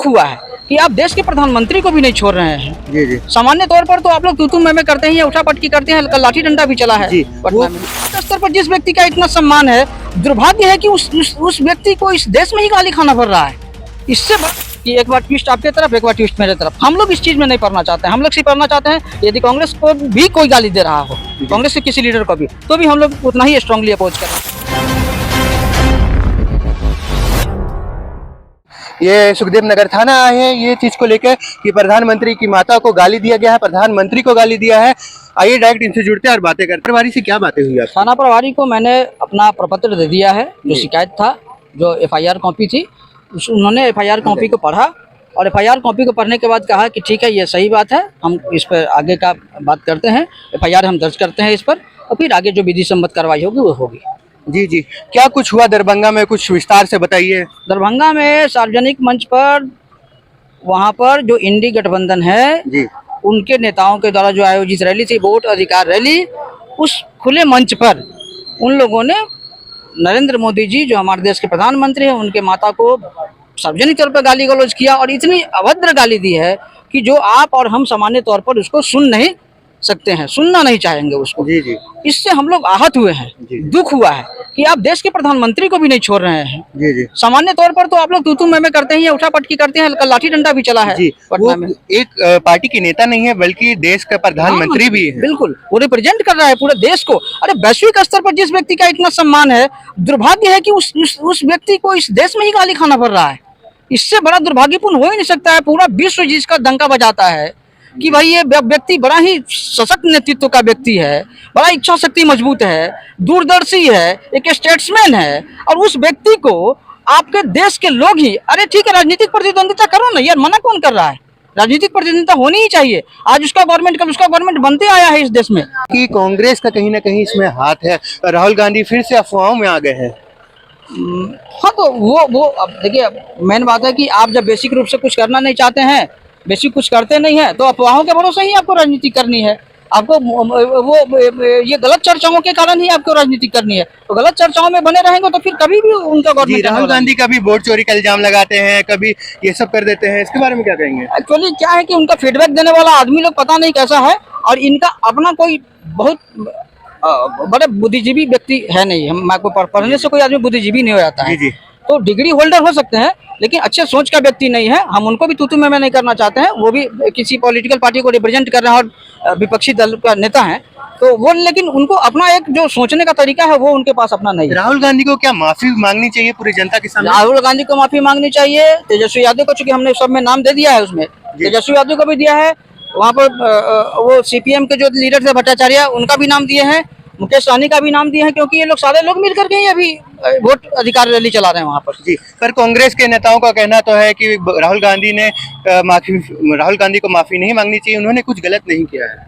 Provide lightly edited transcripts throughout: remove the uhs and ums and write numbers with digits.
हुआ है कि आप देश के प्रधानमंत्री को भी नहीं छोड़ रहे हैं। जी जी सामान्य तौर पर तो आप लोग तू मैं करते हैं या उठा पटकी करते हैं, कल लाठी डंडा भी चला है जी, पटना में। इस स्तर पर जिस व्यक्ति का इतना सम्मान है, दुर्भाग्य है कि उस व्यक्ति को इस देश में ही गाली खाना पड़ रहा है। इससे कि एक बार ट्विस्ट आपके तरफ, एक बार ट्विस्ट मेरे तरफ। हम लोग इस चीज में नहीं पढ़ना चाहते हैं। हम लोग सिर्फ पढ़ना चाहते हैं यदि कांग्रेस को भी कोई गाली दे रहा हो, कांग्रेस के किसी लीडर को भी, तो भी हम लोग उतना ही स्ट्रांगली अपोज कर रहे हैं। ये सुखदेव नगर थाना आए हैं ये चीज को लेकर कि प्रधानमंत्री की माता को गाली दिया गया है, प्रधानमंत्री को गाली दिया है। आइए डायरेक्ट इनसे जुड़ते हैं और बातें करते हैं। प्रभारी से क्या बातें हुई आप? थाना प्रभारी को मैंने अपना प्रपत्र दे दिया है, जो शिकायत था, जो एफआईआर कॉपी थी, उन्होंने एफआईआर कॉपी को पढ़ा और एफआईआर कॉपी को पढ़ने के बाद कहा कि ठीक है, ये सही बात है, हम इस पर आगे का बात करते हैं, एफआईआर हम दर्ज करते हैं इस पर, और फिर आगे जो विधि सम्मत कार्रवाई होगी वो होगी। जी जी, क्या कुछ हुआ दरभंगा में, कुछ विस्तार से बताइए। दरभंगा में सार्वजनिक मंच पर वहाँ पर जो इंडी गठबंधन है जी उनके नेताओं के द्वारा जो आयोजित रैली थी, वोट अधिकार रैली, उस खुले मंच पर उन लोगों ने नरेंद्र मोदी जी जो हमारे देश के प्रधानमंत्री हैं, उनके माता को सार्वजनिक तौर पर गाली गलौज किया और इतनी अभद्र गाली दी है कि जो आप और हम सामान्य तौर पर उसको सुन नहीं सकते हैं, सुनना नहीं चाहेंगे उसको। जी जी इससे हम लोग आहत हुए हैं, दुख हुआ है कि आप देश के प्रधानमंत्री को भी नहीं छोड़ रहे हैं। जी जी, सामान्य तौर पर तो आप लोग तू मैं करते हैं या उठा पटकी करते हैं, कल लाठी डंडा भी चला है जी। पटना में। एक पार्टी के नेता नहीं है बल्कि देश का प्रधानमंत्री भी है। बिल्कुल, वो रिप्रेजेंट कर रहा है पूरे देश को। अरे वैश्विक स्तर पर जिस व्यक्ति का इतना सम्मान है, दुर्भाग्य है कि उस व्यक्ति को इस देश में ही गाली खाना पड़ रहा है। इससे बड़ा दुर्भाग्यपूर्ण हो ही नहीं सकता है। पूरा विश्व जिसका डंका बजाता है कि भाई ये व्यक्ति बड़ा ही सशक्त नेतृत्व का व्यक्ति है, बड़ा इच्छा शक्ति मजबूत है, दूरदर्शी है, एक स्टेट्समैन है, और उस व्यक्ति को आपके देश के लोग ही, अरे ठीक है राजनीतिक प्रतिद्वंदिता करो ना यार, मना कौन कर रहा है? राजनीतिक प्रतिनिधित्व होनी ही चाहिए। आज उसका गवर्नमेंट, कल उसका गवर्नमेंट बनते आया है इस देश में। कि कांग्रेस का कहीं ना कहीं इसमें हाथ है। राहुल गांधी फिर से अफवाहों में आ गए हैं। हाँ, तो वो अब देखिए, मेन बात है कि आप जब बेसिक रूप से कुछ करना नहीं चाहते हैं, बेसिक कुछ करते नहीं है, तो अफवाहों के भरोसे ही आपको राजनीति करनी है। आपको वो ये गलत चर्चाओं के कारण ही आपको राजनीति करनी है। तो गलत चर्चाओं में बने रहेंगे तो फिर कभी भी उनका गवर्नमेंट। राहुल गांधी का भी वोट चोरी का इल्जाम लगाते हैं, कभी ये सब कर देते हैं, इसके बारे में क्या कहेंगे? एक्चुअली क्या है कि उनका फीडबैक देने वाला आदमी लोग पता नहीं कैसा है, और इनका अपना कोई बहुत बड़े बुद्धिजीवी व्यक्ति है नहीं। हम आपको पढ़ने से कोई आदमी बुद्धिजीवी नहीं हो जाता है। जी जी, तो डिग्री होल्डर हो सकते हैं, लेकिन अच्छे सोच का व्यक्ति नहीं है। हम उनको भी तू मैं नहीं करना चाहते हैं। वो भी किसी पॉलिटिकल पार्टी को रिप्रेजेंट कर रहे हैं और विपक्षी दल का नेता है, तो वो, लेकिन उनको अपना एक जो सोचने का तरीका है वो उनके पास अपना नहीं है। राहुल गांधी को क्या माफी मांगनी चाहिए पूरी जनता के सामने? राहुल गांधी को माफी मांगनी चाहिए। तेजस्वी यादव को, चूंकि हमने सब में नाम दे दिया है, उसमें तेजस्वी यादव को भी दिया है। वहाँ पर वो सीपीएम के जो लीडर थे भट्टाचार्य, उनका भी नाम दिए हैं, मुकेश सहनी का भी नाम दिया है, क्योंकि ये लोग सारे लोग मिलकर के ही अभी वोट अधिकार रैली चला रहे हैं वहाँ पर। जी, पर कांग्रेस के नेताओं का कहना तो है कि राहुल गांधी को माफी नहीं मांगनी चाहिए, उन्होंने कुछ गलत नहीं किया है।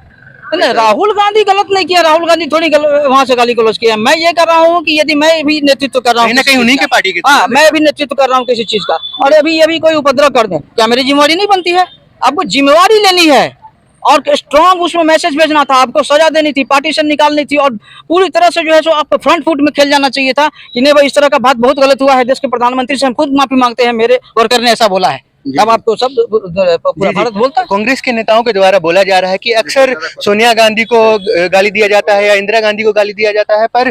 नहीं, राहुल गांधी गलत नहीं किया। राहुल गांधी थोड़ी वहाँ से गाली गलौज किया। मैं ये कर रहा हूँ कि यदि मैं भी नेतृत्व कर रहा हूँ, कहीं उन्हीं के पार्टी के, हाँ, मैं भी नेतृत्व कर रहा हूँ किसी चीज का, और अभी कोई उपद्रव कर दे, क्या मेरी जिम्मेवारी नहीं बनती है? आपको जिम्मेवारी लेनी है और स्ट्रॉन्ग उसमें मैसेज भेजना था, आपको सजा देनी थी, पार्टीशन निकालनी थी, और पूरी तरह से जो है सो आपको फ्रंट फुट में खेल जाना चाहिए था कि नहीं भाई, इस तरह का बात बहुत गलत हुआ है, देश के प्रधानमंत्री से हम खुद माफी मांगते हैं, मेरे वर्कर ने ऐसा बोला है। अब आपको सब पूरा भारत बोलता है। कांग्रेस के नेताओं के द्वारा बोला जा रहा है कि अक्सर सोनिया गांधी को गाली दिया जाता है या इंदिरा गांधी को गाली दिया जाता है, पर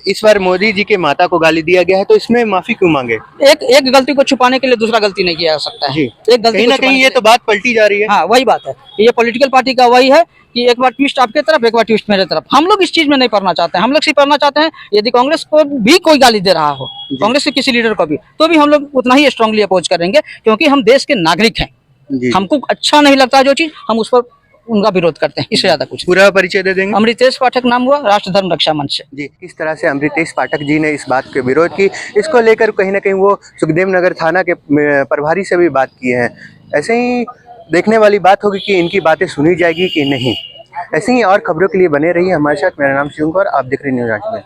इस बार मोदी जी के माता को गाली दिया गया है, तो इसमें माफी क्यों मांगे? एक गलती को छुपाने के लिए दूसरा गलती नहीं किया जा सकता है। एक गलती कहीं ना कहीं ये तो बात पलटी जा रही है। हाँ, वही बात है। ये पॉलिटिकल पार्टी का वही है कि एक बार ट्विस्ट आपके तरफ, एक बार ट्विस्ट मेरे तरफ। हम लोग इस चीज में नहीं पढ़ना चाहते हैं। हम लोग सिर्फ पढ़ना चाहते हैं यदि कांग्रेस को भी कोई गाली दे रहा हो, कांग्रेस के किसी लीडर को भी, तो भी हम लोग उतना ही स्ट्रांगली अपोज करेंगे, क्योंकि हम देश के नागरिक हैं। हमको अच्छा नहीं लगता जो चीज, हम उस पर उनका विरोध करते हैं, इससे ज्यादा कुछ। पूरा परिचय दे देंगे? अमृतेश पाठक नाम हुआ, राष्ट्र धर्म रक्षा मंच से। जी, किस तरह से अमृतेश पाठक जी ने इस बात के विरोध की, इसको लेकर कहीं ना कहीं वो सुखदेव नगर थाना के प्रभारी से भी बात की है। ऐसे ही देखने वाली बात होगी कि इनकी बातें सुनी जाएगी कि नहीं। ऐसे ही और खबरों के लिए बने रहिए हमारे साथ। मेरा नाम शिवम कौर, आप देख रहे हैं न्यूज़ आज में।